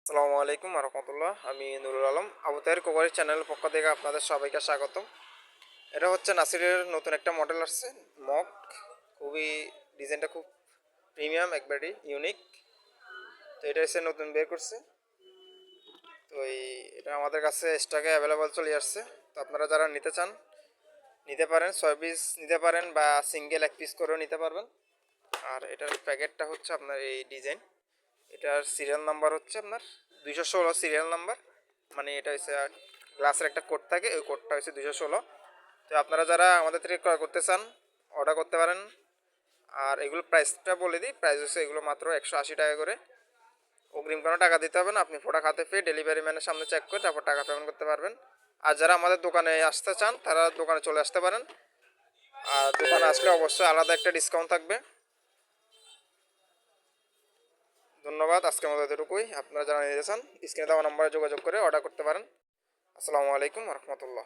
আসসালামু আলাইকুম রহমতুল্লাহ। আমি নুরুল আলম, আবু তাহের কোবারি চ্যানেলের পক্ষ থেকে আপনাদের সবাইকে স্বাগতম। এটা হচ্ছে নাসিরের নতুন একটা মডেল আসছে, মক। খুবই ডিজাইনটা খুব প্রিমিয়াম, একবারই ইউনিক। তো এটা এসে নতুন বের করছে। তো এটা আমাদের কাছে স্টকে অ্যাভেলেবল চলে আসছে। তো আপনারা যারা নিতে চান নিতে পারেন, 6 পিস নিতে পারেন বা সিঙ্গেল 1 পিস করেও নিতে পারবেন। আর এটার প্যাকেটটা হচ্ছে আপনার এই ডিজাইন। এটার সিরিয়াল নাম্বার হচ্ছে আপনার 216 সিরিয়াল নাম্বার। মানে এটা হচ্ছে গ্লাসের একটা কোড থাকে, ওই কোডটা হচ্ছে 216। তো আপনারা যারা আমাদের থেকে ক্রয় করতে চান অর্ডার করতে পারেন। আর এগুলো প্রাইসটা বলে দিই, প্রাইস হচ্ছে এগুলো মাত্র 180 টাকা করে। অগ্রিম কোনো টাকা দিতে হবে না, আপনি প্রোডাক্ট হাতে পেয়ে ডেলিভারি ম্যানের সামনে চেক করে তারপর টাকা পেমেন্ট করতে পারবেন। আর যারা আমাদের দোকানে আসতে চান তারা দোকানে চলে আসতে পারেন। আর দোকানে আসলে অবশ্যই আলাদা একটা ডিসকাউন্ট থাকবে। ধন্যবাদ। আজকের মতো এতটুকুই। আপনারা যারা নিতে চান স্ক্রিনে দেওয়া নম্বরে যোগাযোগ করে অর্ডার করতে পারেন। আসসালামু আলাইকুম রহমতুল্লাহ।